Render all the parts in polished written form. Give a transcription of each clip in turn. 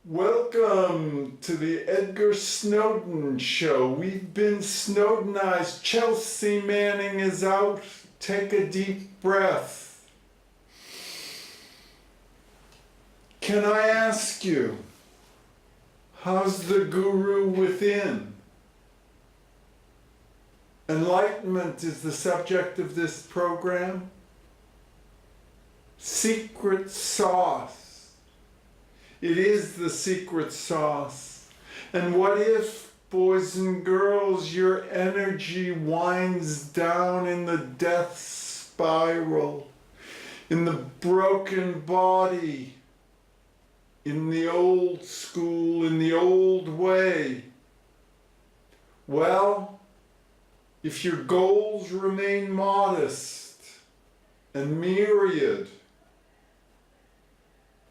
Welcome to the Edgar Snowden Show. We've been Snowdenized. Chelsea Manning is out. Take a deep breath. Can I ask you, how's the guru within? Enlightenment is the subject of this program. Secret sauce. It is the secret sauce. And what if, boys and girls, your energy winds down in the death spiral, in the broken body, in the old school, in the old way? Well, if your goals remain modest and myriad,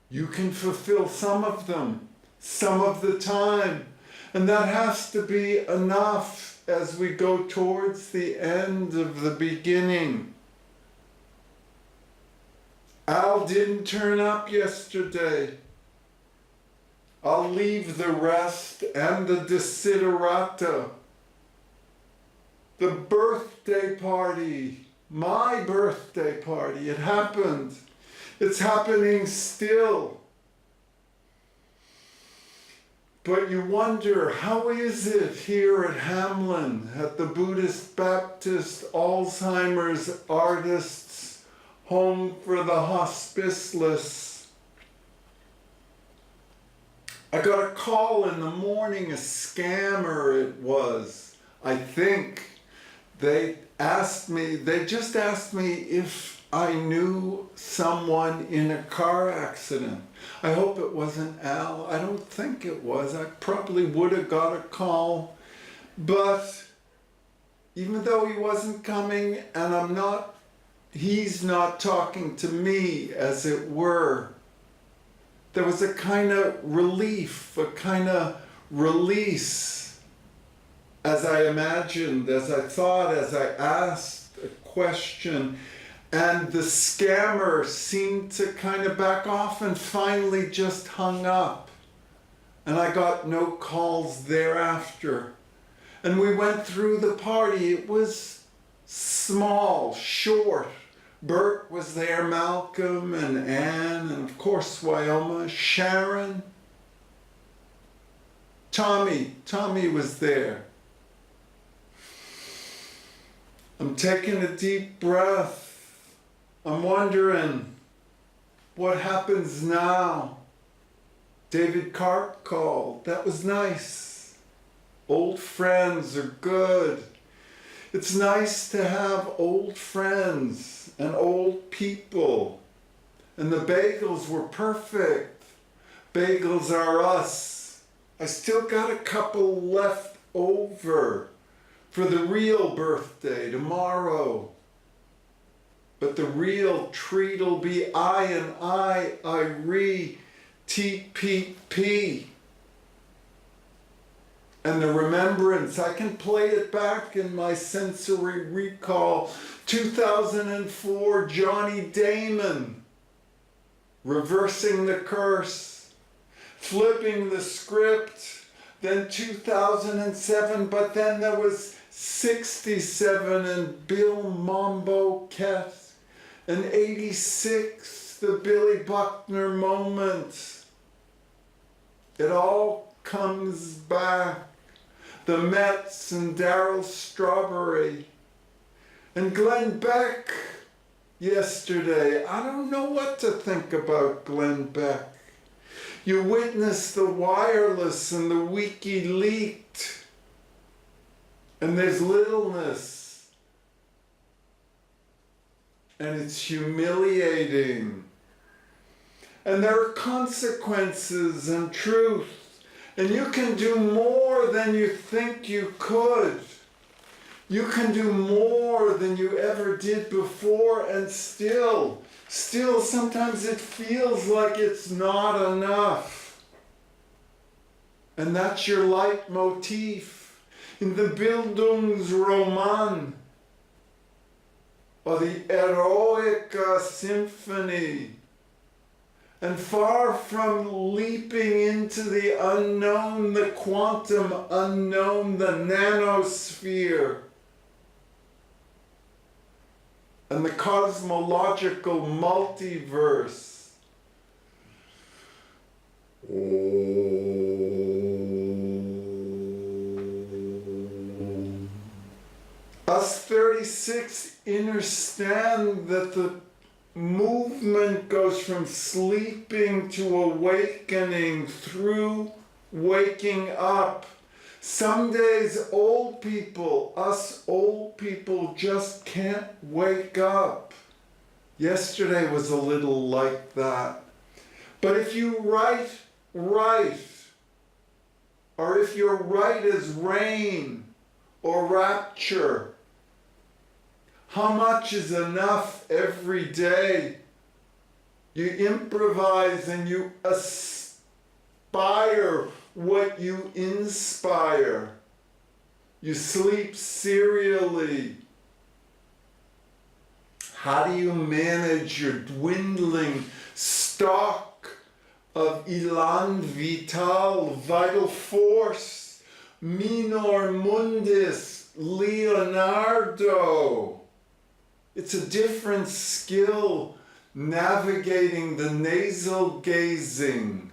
you can fulfill some of them, some of the time. And that has to be enough as we go towards the end of the beginning. Al didn't turn up yesterday. I'll leave the rest and the desiderata. The birthday party, my birthday party, it happened. It's happening still. But you wonder, how is it here at Hamlin, at the Buddhist Baptist Alzheimer's Artists Home for the Hospiceless? I got a call in the morning, a scammer it was. I think they just asked me if I knew someone in a car accident. I hope it wasn't Al. I don't think it was. I probably would have got a call. But even though he wasn't coming and he's not talking to me, as it were, there was a kind of relief, a kind of release, as I imagined, as I thought, as I asked a question. And the scammer seemed to kind of back off and finally just hung up. And I got no calls thereafter. And we went through the party. It was small, short. Bert was there, Malcolm and Anne, and of course Wyoma, Sharon. Tommy was there. I'm taking a deep breath. I'm wondering what happens now. David Karp called. That was nice. Old friends are good. It's nice to have old friends and old people. And the bagels were perfect. Bagels are us. I still got a couple left over for the real birthday tomorrow. But the real treat'll be I and I TPP. And the remembrance, I can play it back in my sensory recall. 2004, Johnny Damon, reversing the curse, flipping the script. Then 2007, but then there was 67 and Bill Mambo Ket. And 86, the Billy Buckner moment. It all comes back. The Mets and Darryl Strawberry. And Glenn Beck yesterday. I don't know what to think about Glenn Beck. You witness the wireless and the WikiLeaked. And there's littleness. And it's humiliating. And there are consequences and truth. And you can do more than you think you could. You can do more than you ever did before, and still sometimes it feels like it's not enough. And that's your leitmotif in the Bildungsroman, or the Eroica Symphony. And far from leaping into the unknown, the quantum unknown, the nanosphere, and the cosmological multiverse. Us 36 understand that the movement goes from sleeping to awakening through waking up. Some days old people, us old people, just can't wake up. Yesterday was a little like that. But if you write right, or if you're right as rain or rapture, how much is enough every day? You improvise and you aspire what you inspire. You sleep serially. How do you manage your dwindling stock of elan vital, vital force, minor mundis, Leonardo? It's a different skill navigating the nasal gazing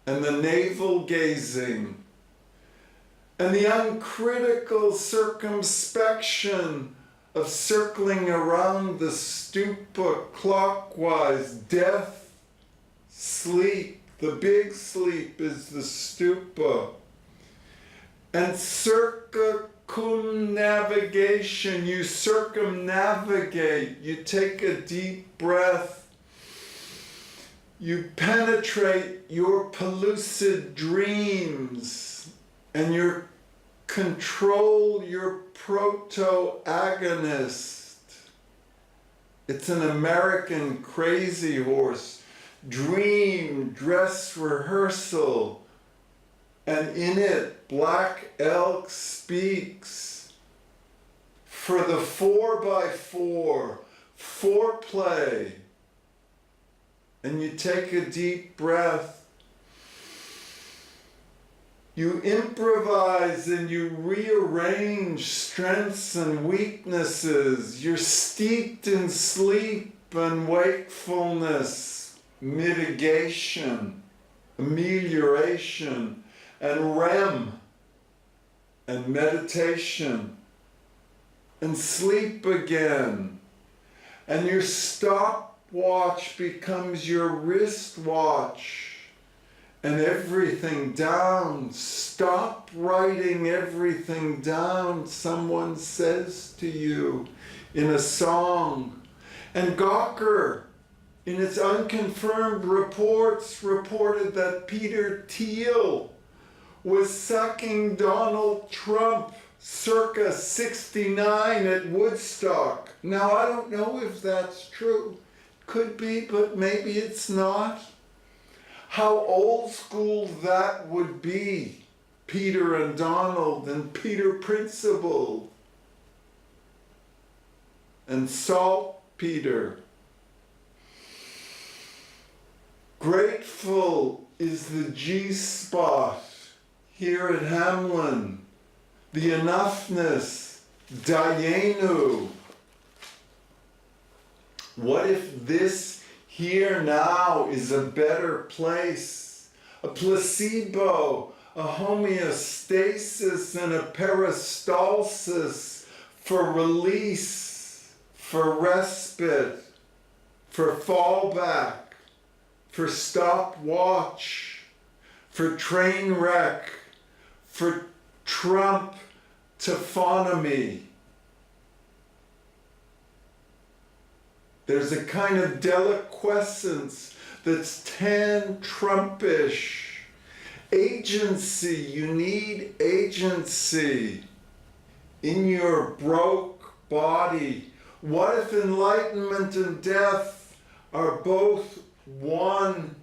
and the navel gazing and the uncritical circumspection of circling around the stupa clockwise. Death, sleep, the big sleep is the stupa. And circumnavigation, you circumnavigate, you take a deep breath, you penetrate your pellucid dreams, and you control your proto-agonist. It's an American crazy horse, dream, dress rehearsal, and in it, Black Elk speaks. For the 4x4, foreplay. And you take a deep breath. You improvise and you rearrange strengths and weaknesses. You're steeped in sleep and wakefulness, mitigation, amelioration, and REM, and meditation, and sleep again. And your stopwatch becomes your wristwatch, and everything down. Stop writing everything down, someone says to you in a song. And Gawker, in its unconfirmed reports, reported that Peter Thiel was sucking Donald Trump circa 69 at Woodstock. Now, I don't know if that's true. Could be, but maybe it's not. How old school that would be. Peter and Donald and Peter Principle and Saltpeter. Grateful is the G-spot here at Hamlin, the enoughness, Dayenu. What if this here now is a better place? A placebo, a homeostasis, and a peristalsis for release, for respite, for fallback, for stopwatch, for train wreck, for Trump taphonomy. There's a kind of deliquescence that's tan-Trumpish. Agency, you need agency in your broke body. What if enlightenment and death are both one?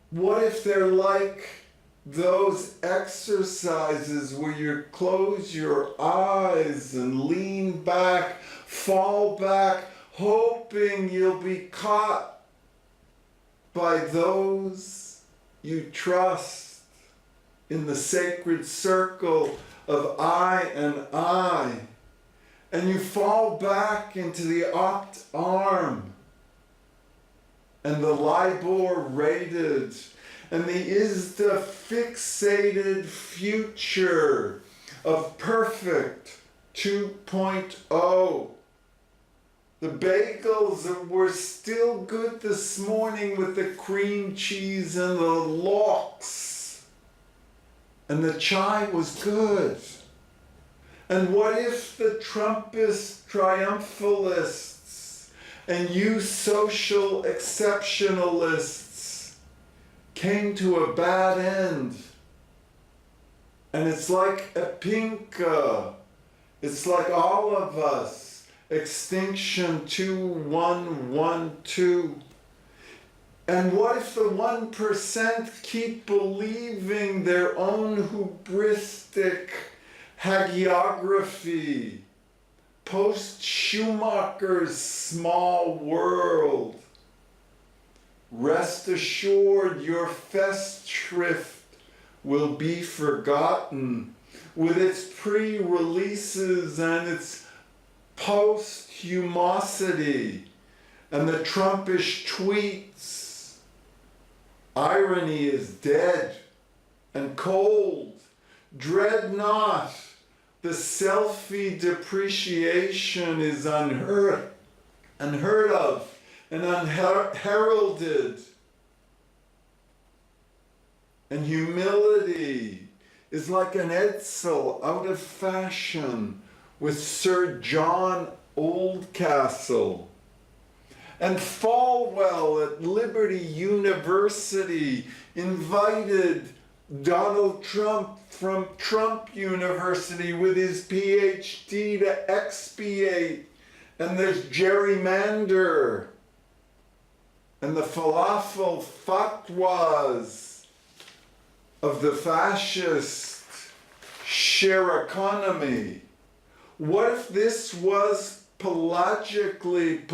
What if they're like those exercises where you close your eyes and lean back, fall back, hoping you'll be caught by those you trust in the sacred circle of I and I, and you fall back into the opt arm and the LIBOR rated and the ISDA fixated future of perfect 2.0. The bagels were still good this morning with the cream cheese and the lox. And the chai was good. And what if the Trumpist triumphalists and you social exceptionalists came to a bad end? And it's like a pinka. It's like all of us. Extinction 2112. And what if the 1% keep believing their own hubristic hagiography, post-Schumacher's small world? Rest assured your Festschrift will be forgotten with its pre-releases and its posthumosity and the Trumpish tweets. Irony is dead and cold. Dread not, the selfie depreciation is unheard of and unheralded. And humility is like an Edsel out of fashion with Sir John Oldcastle. And Falwell at Liberty University invited Donald Trump from Trump University with his PhD to expiate. And there's gerrymander. And the falafel fatwas of the fascist share economy. What if this was pellucidly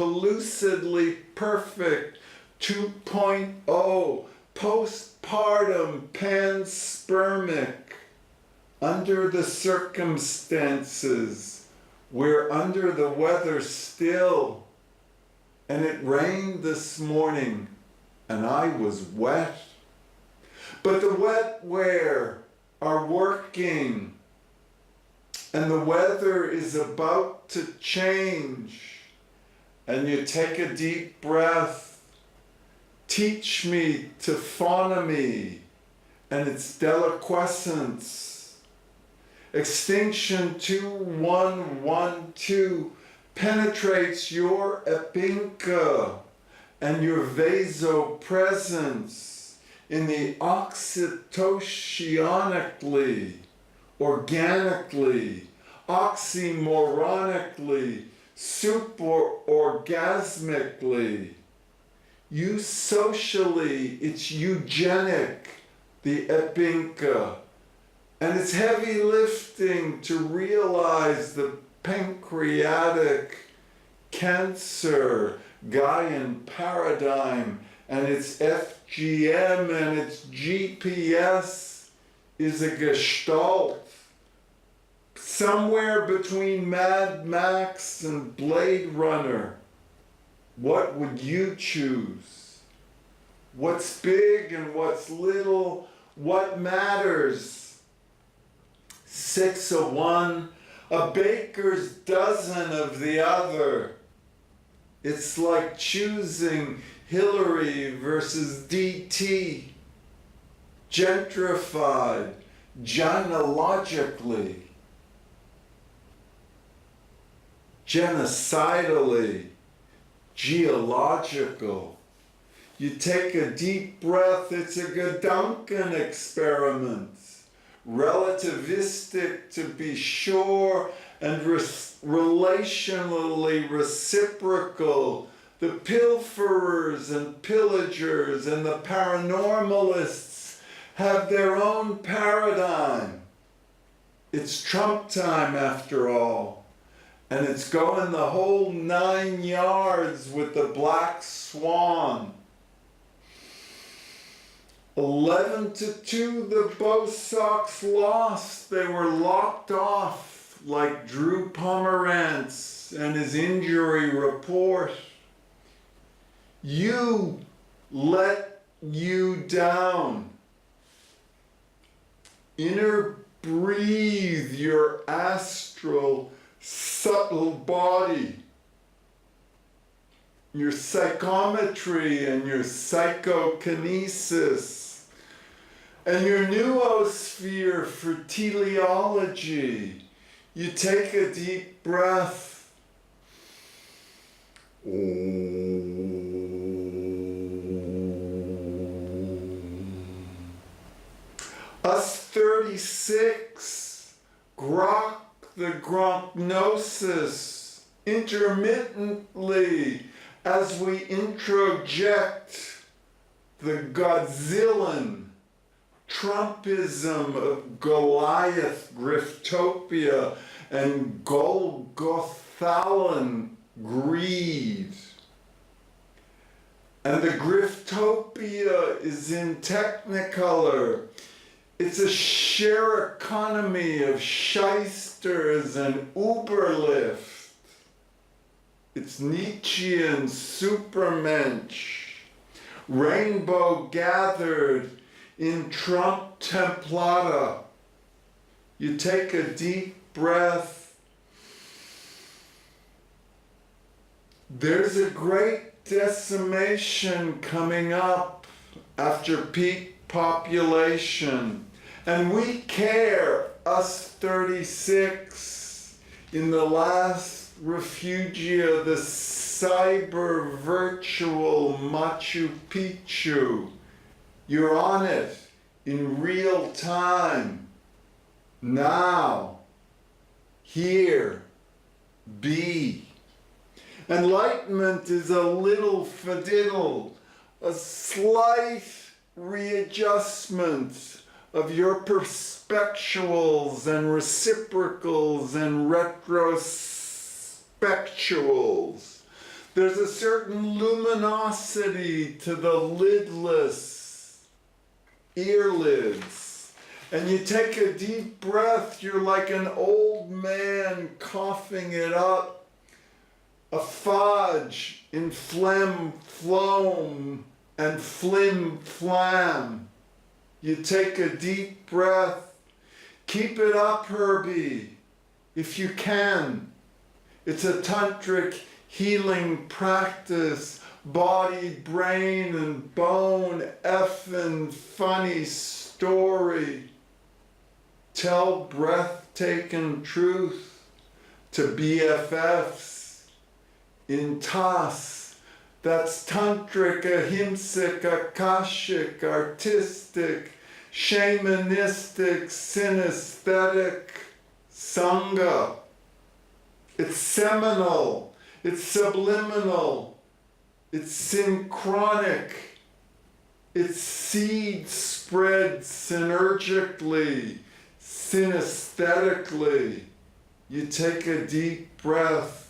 perfect 2.0, postpartum panspermic, under the circumstances, we're under the weather still, and it rained this morning, and I was wet. But the wetware are working, and the weather is about to change, and you take a deep breath. Teach me taphonomy and its deliquescence. Extinction 2112 penetrates your epinka and your vasopresence in the oxytotionically, organically, oxymoronically, superorgasmically. You socially, it's eugenic, the epinka. And it's heavy lifting to realize the pancreatic cancer Gaian paradigm and its FGM and its GPS is a gestalt. Somewhere between Mad Max and Blade Runner. What would you choose? What's big and what's little? What matters? 6 of one, a baker's dozen of the other. It's like choosing Hillary versus DT. Gentrified, genealogically, genocidally, geological. You take a deep breath, it's a Goduncan experiment. Relativistic to be sure and relationally reciprocal. The pilferers and pillagers and the paranormalists have their own paradigm. It's Trump time after all. And it's going the whole 9 yards with the black swan. 11-2, the Bo Sox lost. They were locked off like Drew Pomerantz and his injury report. You let you down. Breathe your astral, subtle body, your psychometry and your psychokinesis, and your noosphere for teleology. You take a deep breath. Us 36, grok the gronknosis intermittently as we introject the Godzillan Trumpism of Goliath Griftopia and Golgothalan greed. And the Griftopia is in Technicolor. It's a share economy of shysters and Uberlift. It's Nietzschean supermensch, rainbow gathered in Trump templata. You take a deep breath. There's a great decimation coming up after peak population, and we care, us 36, in the last refugia, the cyber virtual Machu Picchu. You're on it in real time, now, here, be. Enlightenment is a little fadiddle, a slight readjustment of your perspectuals and reciprocals and retrospectuals. There's a certain luminosity to the lidless earlids. And you take a deep breath, you're like an old man coughing it up. A fudge in phlegm, phloem, and flim flam. You take a deep breath. Keep it up, Herbie, if you can. It's a tantric healing practice, body, brain, and bone, effing funny story. Tell breathtaking truth to BFFs in TAS. That's tantric, ahimsic, akashic, artistic, shamanistic, synesthetic, sangha. It's seminal, it's subliminal, it's synchronic, its seed spread synergically, synesthetically. You take a deep breath.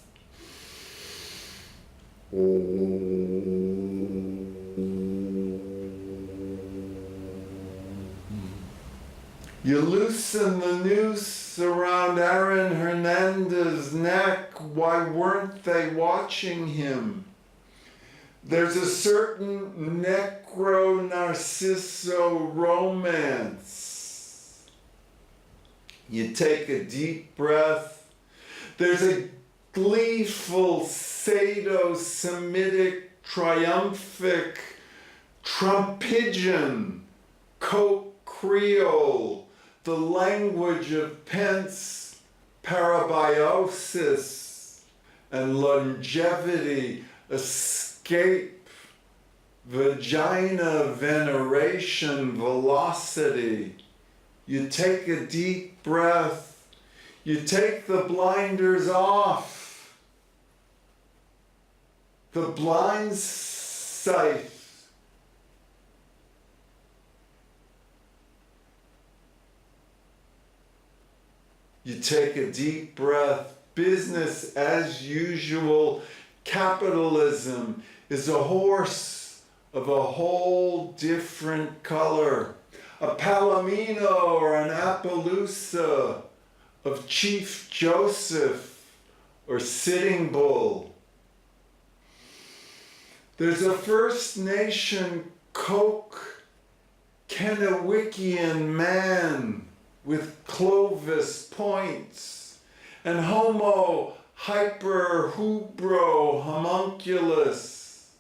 You loosen the noose around Aaron Hernandez's neck. Why weren't they watching him? There's a certain necro-narcisso romance. You take a deep breath. There's a gleeful Sado-Semitic, triumphic, Trumpidian, Coke Creole, the language of Pence, parabiosis, and longevity, escape, vagina veneration, velocity. You take a deep breath. You take the blinders off. The blind sight. You take a deep breath. business as usual capitalism is a horse of a whole different color, a Palomino or an Appaloosa of Chief Joseph or Sitting Bull. There's a First Nation Coke Kennewikian man with Clovis points, and Homo hyperhubro homunculus,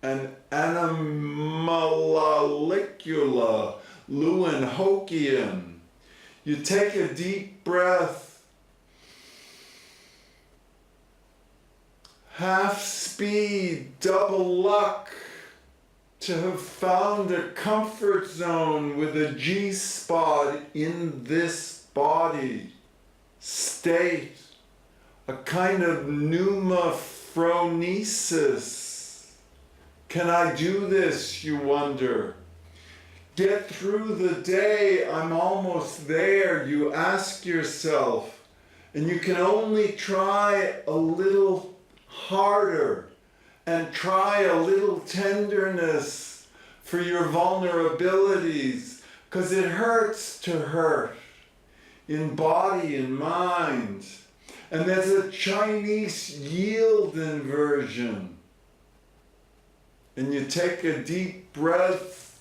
and Animalalicula Leuwenhoekian. You take a deep breath, half speed, double luck, to have found a comfort zone with a G-spot in this body, state, a kind of pneumophronesis. Can I do this, you wonder? Get through the day, I'm almost there, you ask yourself, and you can only try a little harder and try a little tenderness for your vulnerabilities, because it hurts to hurt in body and mind. And there's a Chinese yield inversion. And you take a deep breath,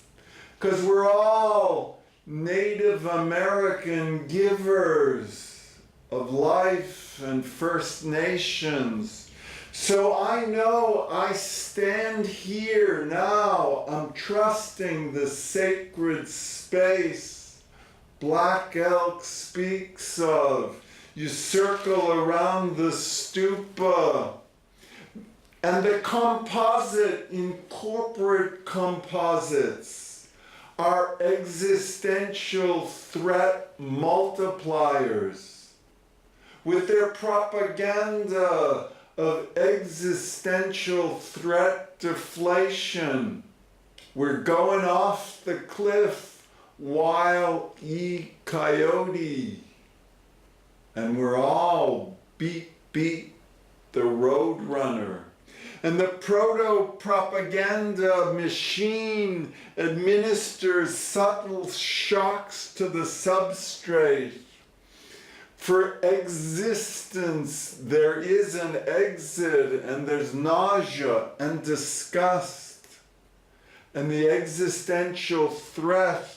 because we're all Native American givers of life and First Nations. So I know I stand here now, I'm trusting the sacred space Black Elk speaks of. You circle around the stupa, and the composite in corporate composites are existential threat multipliers with their propaganda of existential threat deflation. We're going off the cliff, Wile E. Coyote. And we're all beat the road runner. And the proto-propaganda machine administers subtle shocks to the substrate. For existence, there is an exit, and there's nausea and disgust. And the existential threat,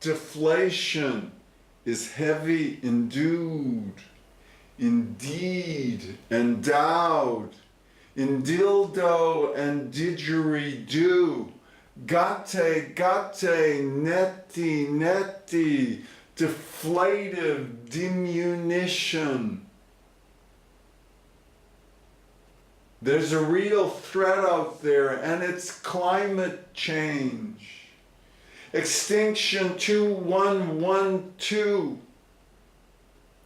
deflation, is heavy endued, indeed endowed, in dildo and didgeridoo, gate, neti, deflative diminution. There's a real threat out there, and it's climate change. Extinction 2112.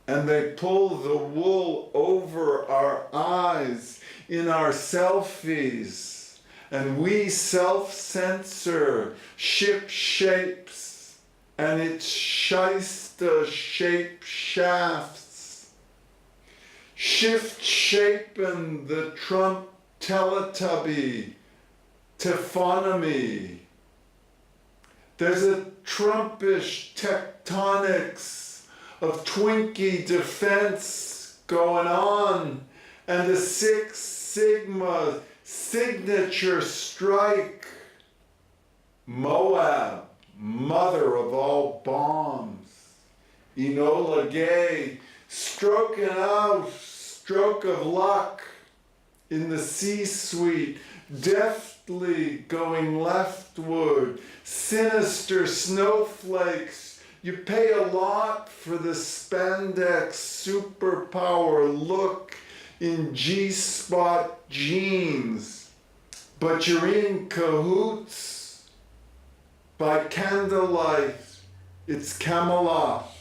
And they pull the wool over our eyes in our selfies. And we self-censor ship shapes and its shysta shape shafts. Shift shapen the Trump Teletubby taphonomy. There's a Trumpish tectonics of Twinkie defense going on, and a Six Sigma signature strike. Moab, mother of all bombs. Enola Gay, stroking out, stroke of luck in the C-suite, deftly going leftward, sinister snowflakes. You pay a lot for the spandex superpower look in G-spot jeans, but you're in cahoots. By candlelight, it's Camelot,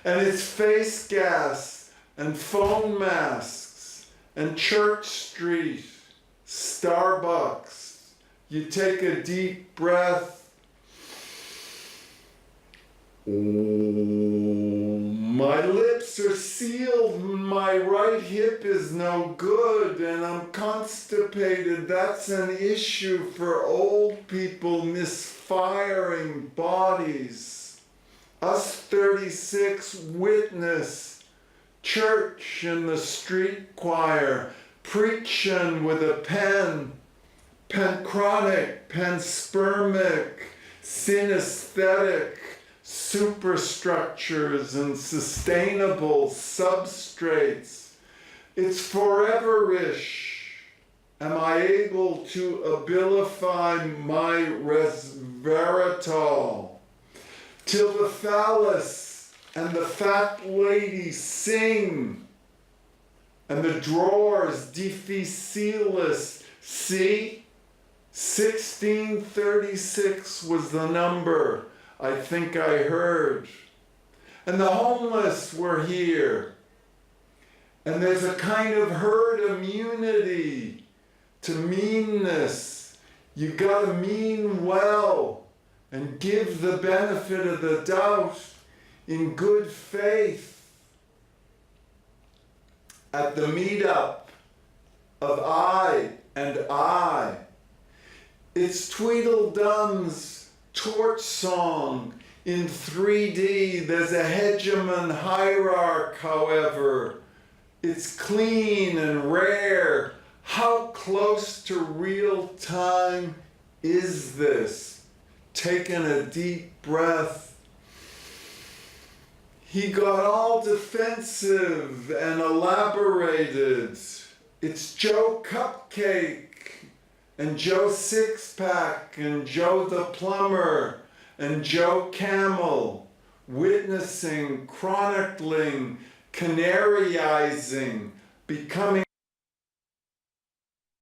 and it's face gas and phone masks and Church Street, Starbucks. You take a deep breath. Om. My lips are sealed, my right hip is no good, and I'm constipated. That's an issue for old people, misfiring bodies. Us 36 witness, church in the street choir, preaching with a pen, panchronic, panspermic, synesthetic, superstructures and sustainable substrates. It's forever-ish. Am I able to abilify my resveratrol till the phallus and the fat lady sing and the drawers difficilis? See? 1636 was the number I think I heard. And the homeless were here. And there's a kind of herd immunity to meanness. You gotta mean well and give the benefit of the doubt in good faith. At the meetup of I and I, it's Tweedledum's torch song in 3D. There's a hegemon hierarch, however. It's clean and rare. How close to real time is this? Taking a deep breath. He got all defensive and elaborated. It's Joe Cupcake and Joe Sixpack and Joe the Plumber and Joe Camel, witnessing, chronicling, canaryizing, becoming